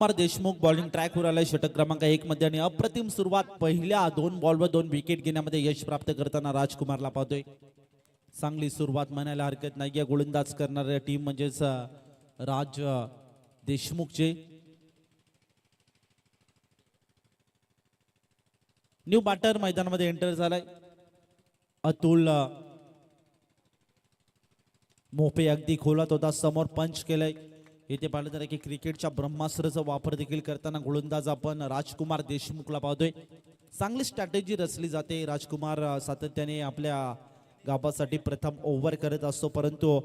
देशमुख बॉलिंग ट्रॅकवर आलाय षटक क्रमांक 1 मध्ये आणि अप्रतिम सुरुवात पहिल्या 2 बॉलवर 2 विकेट घेण्यामध्ये यश प्राप्त करताना राजकुमारला पाहतोय. चांगली सुरुवात म्हणायला हरकत नाहीये. गोलंदाज करणाऱ्या टीम म्हणजेच राज देशमुखचे. न्यू बॅटर मैदानामध्ये एंटर झालाय अतुल मोपे. अगदी खोलात होता, समोर पंच केलंय. इथे पाहिलं तर की क्रिकेटच्या ब्रह्मास्त्राचा वापर देखील करताना गोलंदाज आपण राजकुमार देशमुखला पाहतोय. चांगली स्ट्रॅटेजी रचली जाते. राजकुमार सातत्याने आपल्या गावासाठी प्रथम ओव्हर करत असतो, परंतु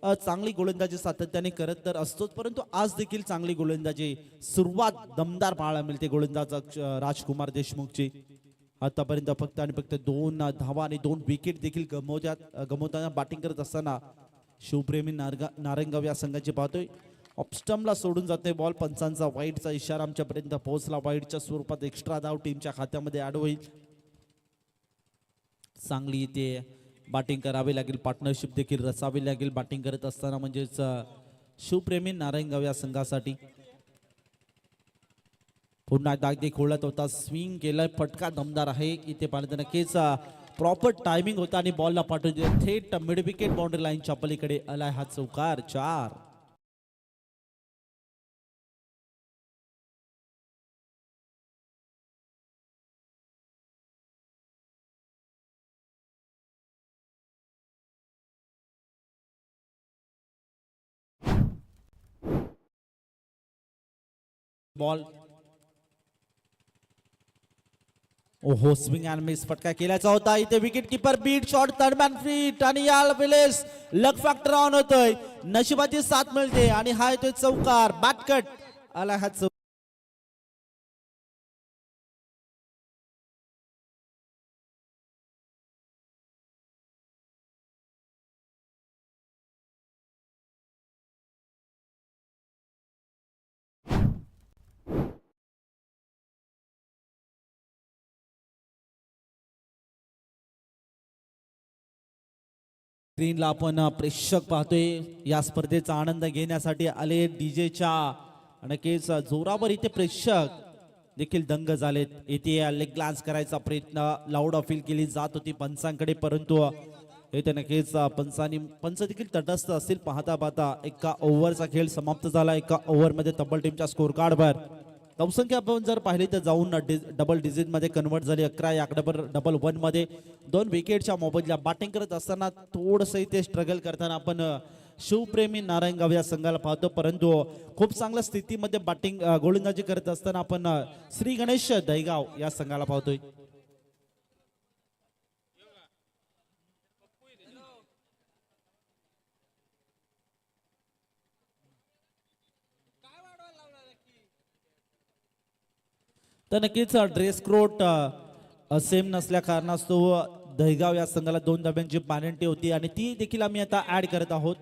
चांगली गोलंदाजी सातत्याने करत तर असतोच, परंतु आज देखील चांगली गोलंदाजी सुरुवात दमदार पाहायला मिळते गोलंदाज राजकुमार देशमुखची. आतापर्यंत फक्त आणि फक्त 2 धावा आणि 2 विकेट देखील गमवताना बॅटिंग करत असताना शिवप्रेमी नारायणगाव या संघाची पाहतोय. ऑफस्टम्पला सोडून जाते बॉल. पंचांचा वाईटचा इशारा आमच्यापर्यंत पोहोचला. वाईटच्या स्वरूपात एक्स्ट्रा धाव टीमच्या खात्यामध्ये ऍड होईल. चांगली इथे बॅटिंग करावी लागेल, पार्टनरशिप देखील रचावी लागेल बॅटिंग करत असताना, म्हणजेच शिवप्रेमी नारायणगाव या संघासाठी. पुन्हा एकदा खोलत होता, स्विंग केलाय, फटका दमदार आहे. इथे पाहिलं तर नक्कीच प्रॉपर टायमिंग होता आणि बॉलला पाठवून दिले थेट मिड विकेट बाउंड्री लाईनच्या पलीकडे आलाय हा चौकार. 4. बॉल ओहो, स्विंग अँड मिस फटका केल्याचा होता. इथे wicket keeper beat shot third man feet आणि या वेळेस लक फॅक्टर ऑन होतोय. नशिबाची साथ मिळते आणि हा येतोय चौकार. बॅटकट आला हा चौकार. स्क्रीनला आपण प्रेक्षक पाहतोय या स्पर्धेचा आनंद घेण्यासाठी आले डीजेच्या नक्कीच जोरावर. इथे प्रेक्षक देखील दंग झालेत. इथे लेग ग्लान्स करायचा प्रयत्न लाऊड अपील केली जात होती पंचांकडे, परंतु इथे नक्कीच पंच देखील तटस्थ असतील. पाहता पाहता एका ओव्हरचा खेळ समाप्त झाला. एका ओव्हरमध्ये तब्बल टीमच्या स्कोर कार्डवर धावसंख्या आपण जर पाहिली तर जाऊन डबल डिजिट मध्ये कन्वर्ट झाली. 11 या आकड्यावर डबल 1 मध्ये 2 विकेटच्या मोबदल्या. बॅटिंग करत असताना थोडंसं इथे स्ट्रगल करताना आपण शिवप्रेमी नारायणगाव या संघाला पाहतो, परंतु खूप चांगल्या स्थितीमध्ये बॅटिंग गोलंदाजी करत असताना आपण श्री गणेश दहीगाव या संघाला पाहतोय. तर नक्कीच ड्रेस कोड सेम नसल्या कारणास्तव दहीगाव या संघाला 2 धाब्यांची पॅनल्टी होती आणि ती देखील आम्ही आता ऍड करत आहोत.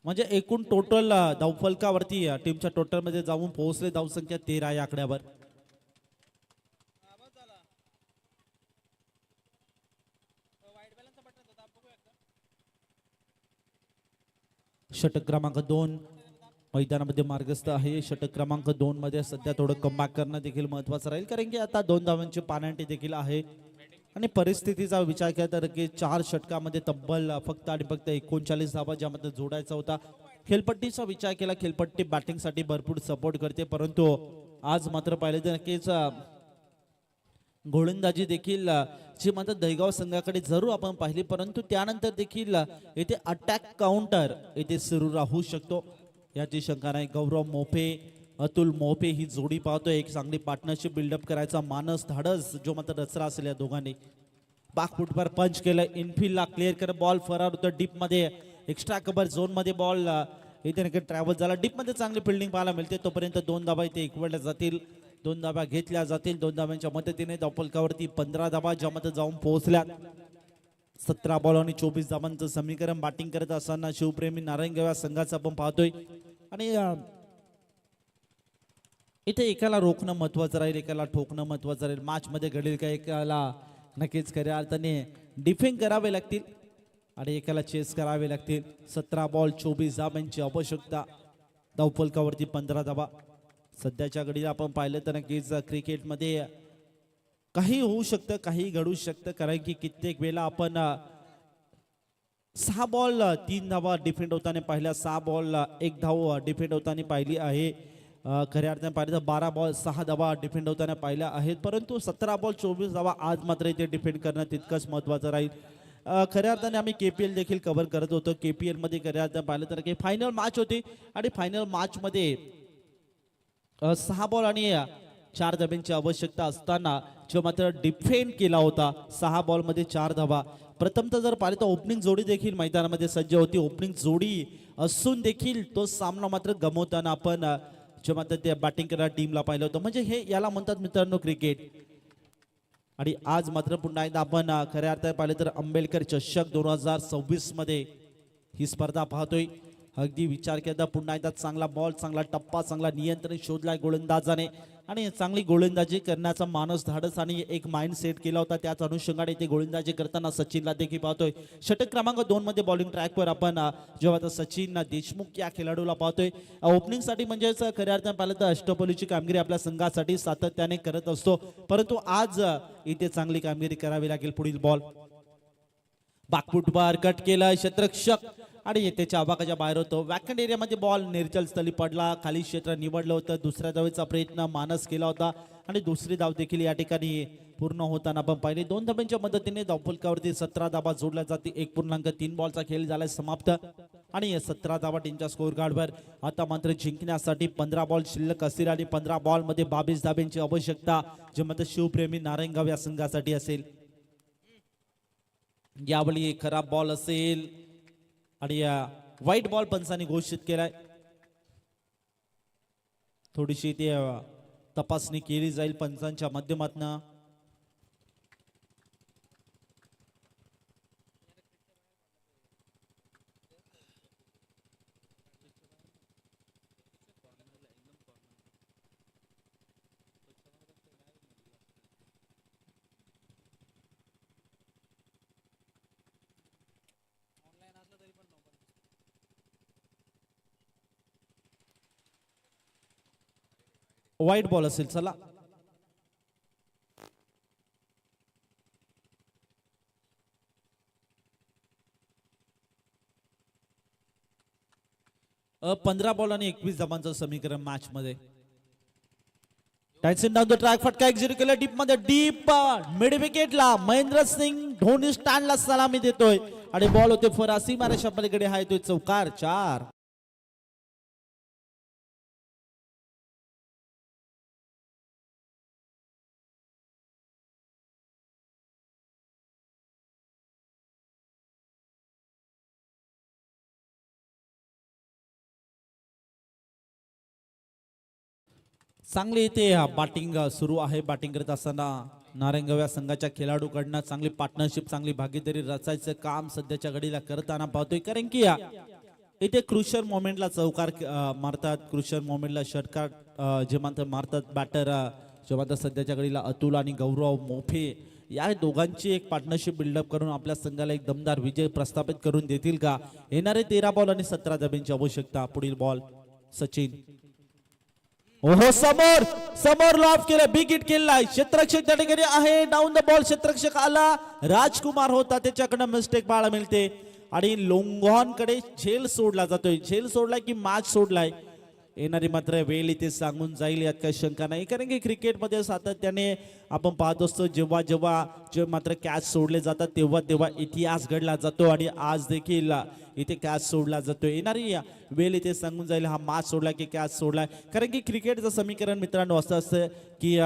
म्हणजे एकूण टोटल धावफलकावरती टीमच्या टोटल मध्ये जाऊन पोहोचले धावसंख्या 13 या आकड्यावर. षटक क्रमांक 2 मैदानामध्ये मार्गस्थ आहे. षटक क्रमांक 2 मध्ये सध्या थोडं कमबॅक करणं देखील महत्वाचं राहील, कारण की आता 2 धावांची पानंटी देखील आहे आणि परिस्थितीचा विचार केला तर की 4 षटकामध्ये तब्बल फक्त आणि फक्त 39 धावा ज्यामध्ये जोडायचा होता. खेळपट्टीचा विचार केला, खेळपट्टी बॅटिंगसाठी भरपूर सपोर्ट करते, परंतु आज मात्र पाहिलं तर नक्कीच गोलंदाजी देखील जी मात्र दहीगाव संघाकडे जरूर आपण पाहिली, परंतु त्यानंतर देखील येथे अटॅक काउंटर येथे सुरू राहू शकतो याची शंका नाही. गौरव मोफे, अतुल मोफे ही जोडी पाहतोय. एक चांगली पार्टनरशिप बिल्डअप करायचा मानस धाडस जो मात्र रचला असेल या दोघांनी. बॅकफुटवर पंच केलं, इनफिल्डला क्लिअर कर, बॉल फरार होतं डीप मध्ये. एक्स्ट्रा कव्हर झोन मध्ये बॉल इथे नक्की ट्रॅव्हल झाला. डीप मध्ये चांगली फिल्डिंग पाहायला मिळते. तोपर्यंत 2 धाबा इथे इक्वळल्या जातील, 2 धाबा घेतल्या जातील. 2 धाब्यांच्या मदतीने धावफलकावरती 15 धाबा ज्यामध्ये जाऊन पोहोचल्या. 17 बॉल आणि 24 धाबांचं समीकरण बॅटिंग करत असताना शिवप्रेमी नारायणगाव या संघाचं आपण पाहतोय. आणि इथे एकाला रोखणं महत्वाचं राहील, एकाला ठोकणं महत्वाचं राहील. मॅच मध्ये घडेल का एकाला नक्कीच खऱ्या अर्थाने डिफेंड करावे लागतील आणि एकाला चेस करावे लागतील. 17 बॉल 24 धाबांची आवश्यकता. धावफलकावरती 15 धाबा. सध्याच्या घडीला आपण पाहिलं तर नक्कीच क्रिकेटमध्ये काही होऊ शकतं, काही घडू शकतं, कारण की कित्येक वेळा आपण 6 बॉल 3 धावा डिफेंड होताना पाहिल्या, 6 बॉल 1 धाव डिफेंड होताना पाहिली आहे. खऱ्या अर्थाने पाहिलं तर 12 बॉल 6 धावा डिफेंड होताना पाहिल्या आहेत, परंतु 17 बॉल 24 धावा आज मात्र इथे डिफेंड करणं तितकंच महत्वाचं राहील. खऱ्या अर्थाने आम्ही KPL देखील कव्हर करत होतो. KPL मध्ये खऱ्या अर्थाने पाहिलं तर की फायनल मॅच होती आणि फायनल मॅच मध्ये 6 बॉल आणि 4 धाब्यांची आवश्यकता असताना जो मात्र डिफेंड केला होता 6 बॉलमध्ये 4 धावा. प्रथमतः जर पाहिलं तर ओपनिंग जोडी देखील मैदानामध्ये सज्ज होती. ओपनिंग जोडी असून देखील तो सामना मात्र गमवताना आपण जो मात्र त्या बॅटिंग करणाऱ्या टीमला पाहिलं होतं. म्हणजे हे याला म्हणतात मित्रांनो क्रिकेट. आणि आज मात्र पुन्हा एकदा आपण खऱ्या अर्थाने पाहिलं तर आंबेडकर चषक 2026 मध्ये ही स्पर्धा पाहतोय. अगदी विचार केला पुन्हा एकदा चांगला बॉल, चांगला टप्पा, चांगला नियंत्रण शोधलाय गोलंदाजाने आणि चांगली गोलंदाजी करण्याचा मानस धाडस आणि एक माइंड सेट केला होता. त्याच अनुषंगाने ते गोलंदाजी करताना सचिनला देखील पाहतोय. षटक क्रमांक 2 मध्ये बॉलिंग ट्रॅकवर आपण जेव्हा आता सचिन देशमुख या खेळाडूला पाहतोय. ओपनिंग साठी म्हणजेच खऱ्या अर्थाने पाहिलं तर अष्टपैलूची कामगिरी आपल्या संघासाठी सातत्याने करत असतो. परंतु आज इथे चांगली कामगिरी करावी लागेल. पुढील बॉल बाकफूटवर कट केलं क्षेत्ररक्षक आणि त्याच्या आवाकाच्या बाहेर होतो. वॅकंट एरियामध्ये बॉल निर्जल स्थळी पडला. खाली क्षेत्र निवडलं होतं. दुसऱ्या धावेचा प्रयत्न मानस केला होता आणि दुसरी धाव देखील या ठिकाणी पूर्ण होताना आपण पाहिली. 2 धाब्यांच्या मदतीने धावफलकावरती 17 धाबा जोडल्या जाते. 1.3 बॉलचा खेळ झालाय समाप्त आणि 17 धाबा टीमच्या स्कोर कार्डवर. आता मात्र जिंकण्यासाठी 15 बॉल शिल्लक असतील आणि 15 बॉल मध्ये 22 धाब्यांची आवश्यकता जे मात्र शिवप्रेमी नारायणगाव या संघासाठी असेल. यावेळी खराब बॉल असेल आणि व्हाईट बॉल पंचांनी घोषित केलाय. थोडीशी ती तपासणी केली जाईल पंचांच्या माध्यमातून. व्हाईट बॉल असेल. चला पंधरा बॉल आणि 21 धाबांचं समीकरण मॅच मध्ये. डाउन द ट्रॅक फटका एक्झिक्यूट केला डीप मध्ये. डीप मिड विकेटला महेंद्र सिंग धोनी स्टँडला सलामी देतोय आणि बॉल होते फरासी मारेच्या पलीकडे हा येतोय चौकार. 4 चांगली इथे बॅटिंग सुरू आहे. बॅटिंग करत असताना नारायणगाव या संघाच्या खेळाडूकडनं चांगली पार्टनरशिप, चांगली भागीदारी रचायचं काम सध्याच्या घडीला करताना पाहतोय. कारण की इथे क्रुशर मोमेंटला चौकार मारतात, क्रुशर मोमेंटला षटकार जे मारतात बॅटर जेव्हा सध्याच्या घडीला अतुल आणि गौरव मोफे या दोघांची एक पार्टनरशिप बिल्डअप करून आपल्या संघाला एक दमदार विजय प्रस्थापित करून देतील का. येणारे 13 बॉल आणि 17 धाब्यांची आवश्यकता. पुढील बॉल सचिन. ओहो समोर समोर लॉफ केलं. बिग हिट केलाय. क्षेत्ररक्षक त्या ठिकाणी आहे. डाऊन द बॉल क्षेत्ररक्षक आला. राजकुमार होता त्याच्याकडे मिस्टेक पाहायला मिळते आणि लोंगॉन कडे झेल सोडला जातोय. झेल सोडलाय की मॅच सोडलाय येणारी मात्र वेळ इथे सांगून जाईल यात काही शंका नाही. कारण की क्रिकेटमध्ये सातत्याने आपण पाहत असतो जेव्हा जे मात्र कॅच सोडले जातात तेव्हा तेव्हा इतिहास घडला जातो आणि आज देखील इथे कॅच सोडला जातो. येणारी वेळ इथे सांगून जाईल हा मॅच सोडला की कॅच सोडलाय. कारण की क्रिकेटचं समीकरण मित्रांनो असं असतं की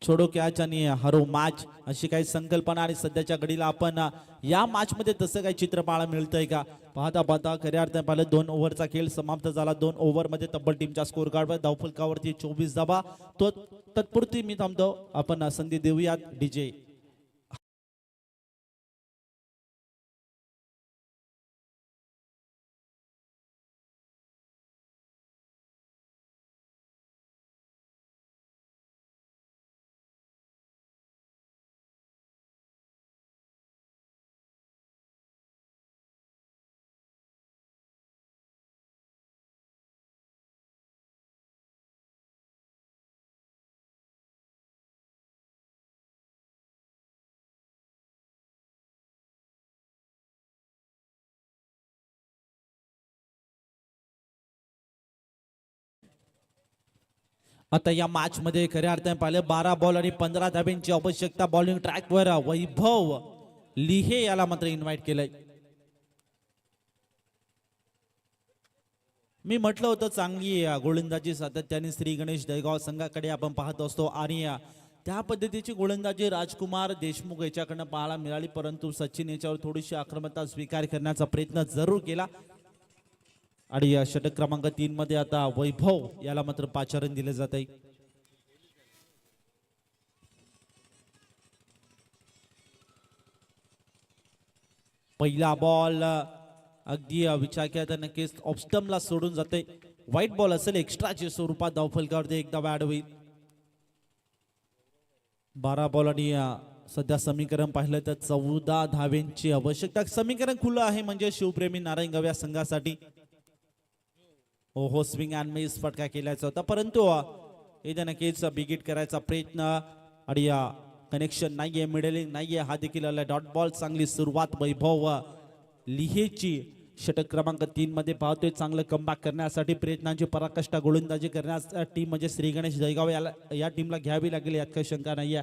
छोडो कॅच आणि हरो मॅच अशी काही संकल्पना आणि सध्याच्या घडीला आपण या मॅच मध्ये तसं काही चित्र पाहायला मिळतंय का. पाहता पाहता खऱ्या अर्थाने पाहिलं 2 ओव्हरचा खेळ समाप्त झाला. 2 ओव्हर मध्ये तब्बल टीमच्या स्कोर कार्डवर धावफलकावरती 24 धाबा. तो तत्पुरती मी थांबतो. आपण संधी देऊयात डीजे. आता या मॅच मध्ये खऱ्या अर्थाने पाहिलं 12 बॉल आणि 15 धाब्यांची आवश्यकता. बॉलिंग ट्रॅकवर वैभव लिहे याला मात्र इन्व्हाइट केलंय. मी म्हटलं होतं चांगली गोलंदाजी सातत्याने श्री गणेश दहेगाव संघाकडे आपण पाहत असतो आणि त्या पद्धतीची गोलंदाजी राजकुमार देशमुख याच्याकडनं पाहायला मिळाली, परंतु सचिन याच्यावर थोडीशी आक्रमकता स्वीकार करण्याचा प्रयत्न जरूर केला आणि षटक क्रमांक 3 मध्ये आता वैभव याला मात्र पाचारण दिले जात आहे. पहिला बॉल अगदी विचार केला तर नक्कीच ऑफस्टम्पला सोडून जाते. व्हाईट बॉल असेल, एक्स्ट्राच्या स्वरूपात धावफलकावरती एकदा बॅट होईल. 12 बॉल आणि सध्या समीकरण पाहिलं तर 14 धावेंची आवश्यकता. समीकरण खुलं आहे म्हणजे शिवप्रेमी नारायणगाव या संघासाठी. हो स्विंग अँड मिस फटका केल्याचा होता, परंतु इथे नक्कीच बिगिट करायचा प्रयत्न आणि कनेक्शन नाहीये, मिडलिंग नाहीये, हा देखील आला डॉट बॉल. चांगली सुरुवात वैभव लिहेची षटक क्रमांक 3 मध्ये पाहतोय. चांगलं कमबॅक करण्यासाठी प्रयत्नांची पराकाष्ठा गोलंदाजी करण्यासाठी टीम म्हणजे श्री गणेश दहेगाव या टीमला घ्यावी लागेल, यात काही शंका नाहीये.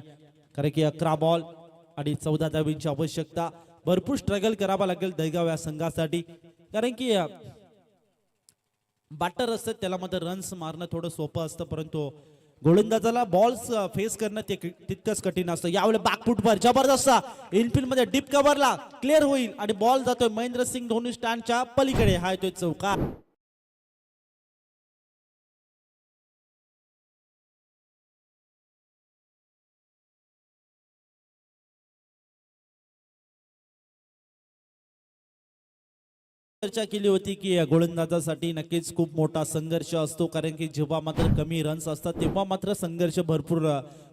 कारण की 11 बॉल आणि 14 धावींची आवश्यकता. भरपूर स्ट्रगल करावा लागेल दहेगाव या संघासाठी, कारण की बॅटर असतात त्याला मात्र रन्स मारणं थोडं सोपं असतं, परंतु गोलंदाजाला बॉल्स फेस करणं ते तितकंच कठीण असतं. यावेळी बॅकफुटवर जबरदस्त इनफिल्ड मध्ये डीप कव्हरला क्लिअर होईल आणि बॉल जातोय महेंद्र सिंग धोनी स्टँडच्या पलीकडे. हा येतोय चौकार. चर्चा केली होती की गोलंदाजासाठी नक्कीच खूप मोठा संघर्ष असतो, कारण की जेव्हा मात्र कमी रन्स असतात तेव्हा मात्र संघर्ष भरपूर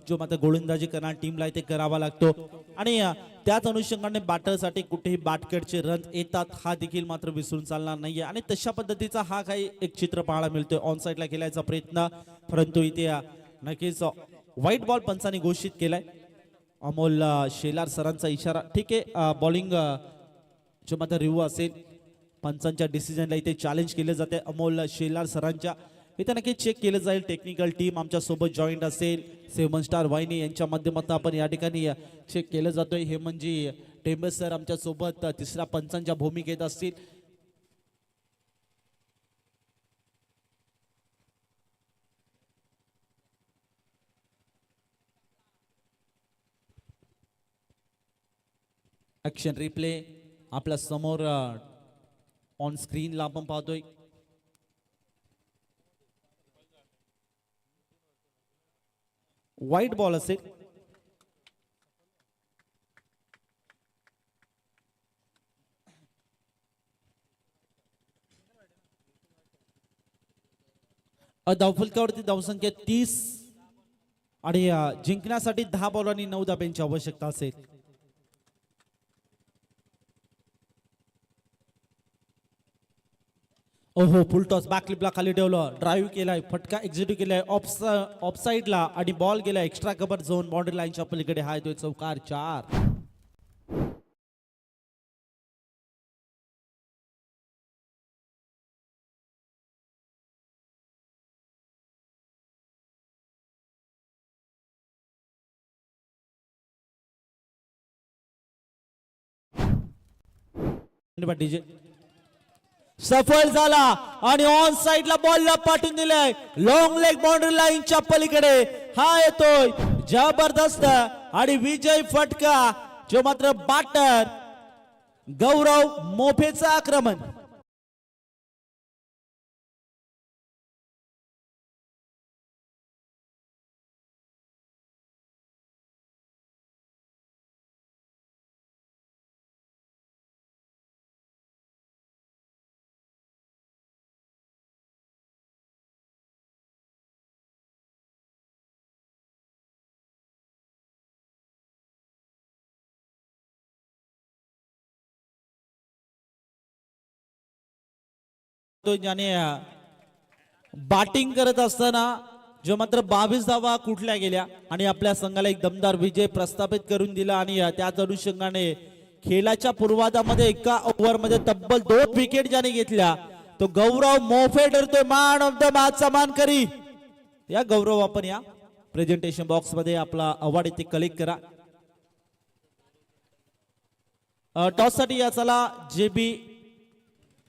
जो मात्र गोलंदाजी करणार टीमला ते करावा लागतो आणि त्याच अनुषंगाने बॅटरसाठी कुठेही बॅटकडचे रन येतात हा देखील मात्र विसरून चालणार नाहीये. आणि तशा पद्धतीचा हा काही एक चित्र पाहायला मिळतोय. ऑन साईडला केल्याचा प्रयत्न, परंतु इथे नक्कीच व्हाईट बॉल पंचाने घोषित केलाय. अमोल शेलार सरांचा इशारा. ठीक आहे, बॉलिंग जो मात्र रिव्ह्यू असेल पंचांच्या डिसिजनला इथे चॅलेंज केले जाते अमोल शेलार सरांच्या. इथे नक्की चेक केलं जाईल. टेक्निकल टीम आमच्या सोबत जॉईंट असेल, 7 स्टार वाहिनी यांच्या माध्यमातून आपण या ठिकाणी चेक केलं जातोय. हे म्हणजे टेंबे सर आमच्या सोबत तिसऱ्या पंचांच्या भूमिकेत असतील. ऍक्शन रिप्ले आपल्या समोर ऑन स्क्रीनला आपण पाहतोय. व्हाईट बॉल असेल. धावफलकावरती धावसंख्या 30 आणि जिंकण्यासाठी 10 बॉल आणि 9 धाब्यांची आवश्यकता असेल. ओहो, फुल टॉस बॅक क्लिपला खाली ठेवलं, ड्राईव्ह केलाय, फटका एक्झिक्यूट केलाय ऑफ साईडला आणि बॉल गेला एक्स्ट्रा कव्हर झोन बाउंड्री लाईनच्या पलीकडे. हा येतोय चौकार. 4 डीजे सफल झाला आणि ऑन साइडला बॉलला पाठवून दिलाय लॉंग लेग बाउंड्री लाईनच्या पलीकडे. हा येतोय जबरदस्त आणि विजय फटका जो मात्र बॅटर गौरव मोफेचं आक्रमण. ज्याने बॅटिंग करत असताना जो मात्र 22 धावा कुठल्या गेल्या आणि आपल्या संघाला एक दमदार विजय प्रस्थापित करून दिला. आणि त्याच अनुषंगाने खेळाच्या पूर्वार्धामध्ये एका ओव्हरमध्ये तब्बल 2 विकेट ज्याने घेतल्या तो गौरव मोफे ठरतोय मॅन ऑफ द मॅचचा मानकरी. या गौरव आपण या प्रेझेंटेशन बॉक्स मध्ये आपला अवॉर्ड इथे कलेक्ट करा. टॉस साठी या चला JB